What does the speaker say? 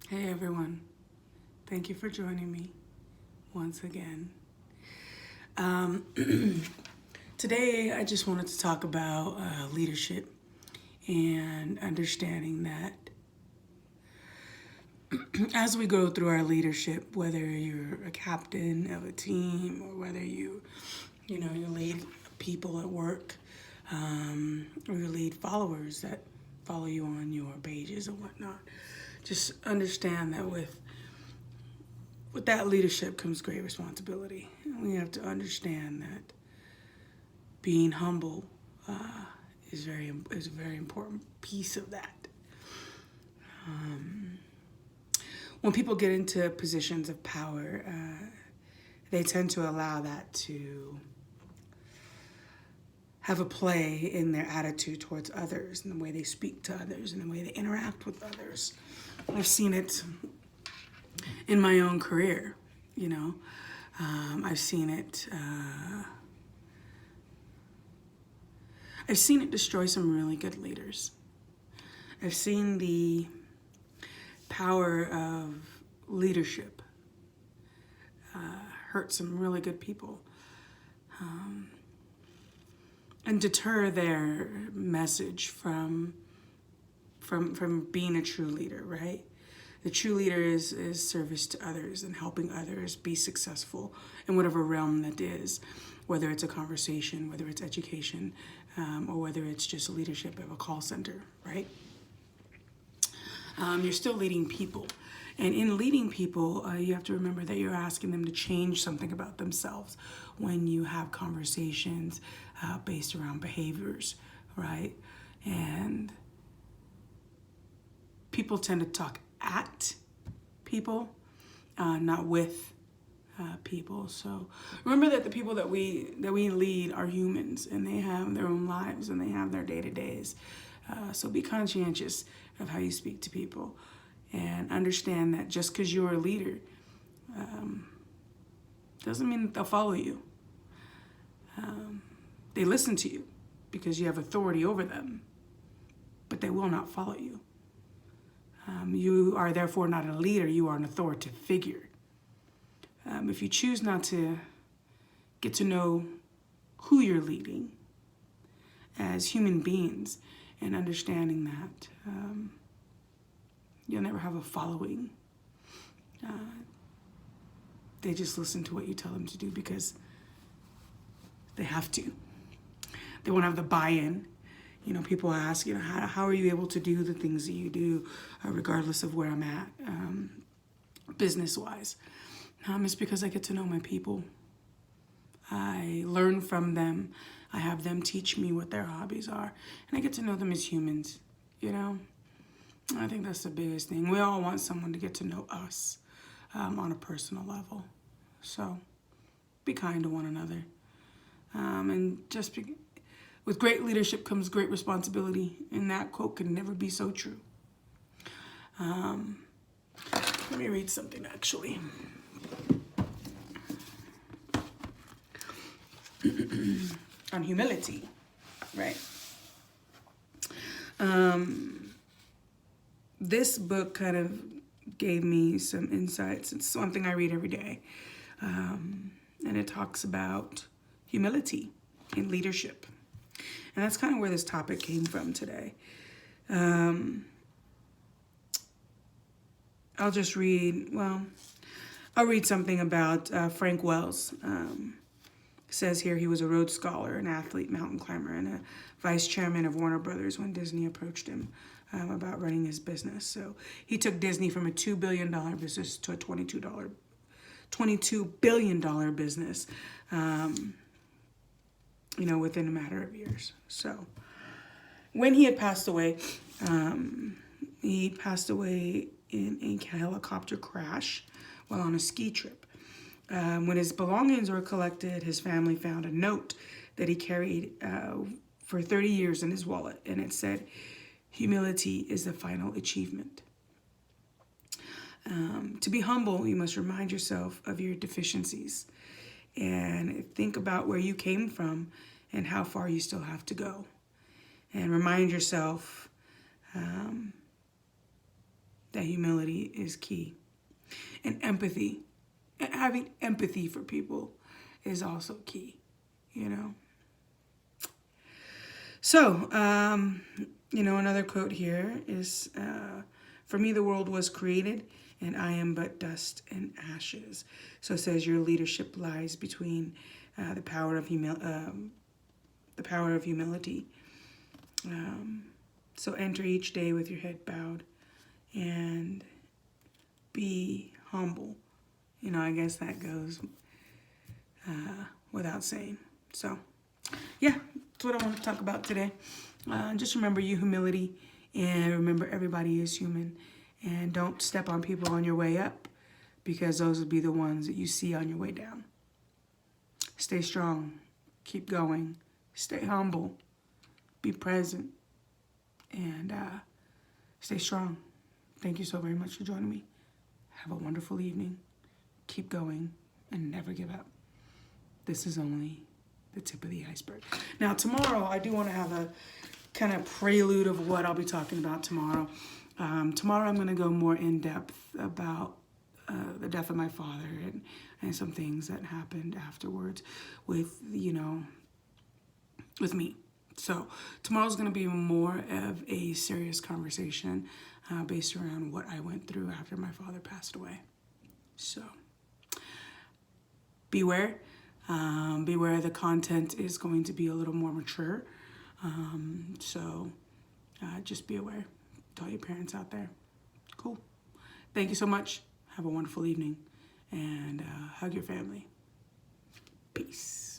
Hey everyone, thank you for joining me once again. Um, Today I just wanted to talk about leadership and understanding that as we go through our leadership, whether you're a captain of a team or whether you lead people at work, or you lead followers that follow you on your pages and whatnot, just understand that with that leadership comes great responsibility. We have to understand that being humble is a very important piece of that. When people get into positions of power, they tend to allow that to have a play in their attitude towards others and the way they speak to others and the way they interact with others. I've seen it in my own career, you know. I've seen it. I've seen it destroy some really good leaders. I've seen the power of leadership hurt some really good people and deter their message from being a true leader, right? The true leader is service to others and helping others be successful in whatever realm that is, whether it's a conversation, whether it's education, or whether it's just leadership of a call center, right? You're still leading people. And in leading people, you have to remember that you're asking them to change something about themselves when you have conversations based around behaviors, right? And people tend to talk at people, not with people. So remember that the people that we lead are humans, and they have their own lives and they have their day-to-days. So be conscientious of how you speak to people, and understand that just because you're a leader doesn't mean that they'll follow you. They listen to you because you have authority over them, but they will not follow you. You are therefore not a leader, you are an authoritative figure. If you choose not to get to know who you're leading as human beings and understanding that you'll never have a following. They just listen to what you tell them to do because they have to. They won't have the buy-in. You know, people ask, how are you able to do the things that you do, regardless of where I'm at, business-wise? It's because I get to know my people. I learn from them. I have them teach me what their hobbies are. And I get to know them as humans, you know? I think that's the biggest thing. We all want someone to get to know us on a personal level. So be kind to one another. With great leadership comes great responsibility. And that quote can never be so true. Let me read something, actually. On humility, right? This book kind of gave me some insights. It's something I read every day. And it talks about humility in leadership. And that's kind of where this topic came from today. I'll read something about Frank Wells. It says here he was a Rhodes Scholar, an athlete, mountain climber, and a vice chairman of Warner Brothers when Disney approached him about running his business. So he took Disney from a $2 billion business to a $22 billion business, within a matter of years. So when he had passed away, in a helicopter crash while on a ski trip. When his belongings were collected, his family found a note that he carried for 30 years in his wallet, and it said, "Humility is the final achievement." To be humble, you must remind yourself of your deficiencies and think about where you came from and how far you still have to go. And remind yourself that humility is key. And empathy, having empathy for people is also key, you know. So, another quote here is, for me, the world was created and I am but dust and ashes. So it says your leadership lies between the power of humility. So enter each day with your head bowed and be humble. I guess that goes without saying. So, yeah, that's what I want to talk about today. Just remember your humility, and remember everybody is human. And don't step on people on your way up, because those will be the ones that you see on your way down. Stay strong. Keep going. Stay humble. Be present. And stay strong. Thank you so very much for joining me. Have a wonderful evening. Keep going and never give up. This is only the tip of the iceberg. Now, tomorrow, I do want to have a kind of prelude of what I'll be talking about tomorrow. Tomorrow, I'm going to go more in depth about the death of my father and some things that happened afterwards with me. So tomorrow's going to be more of a serious conversation based around what I went through after my father passed away. So beware. Beware, the content is going to be a little more mature. So just be aware to all your parents out there. Cool. Thank you so much. Have a wonderful evening, and hug your family. Peace.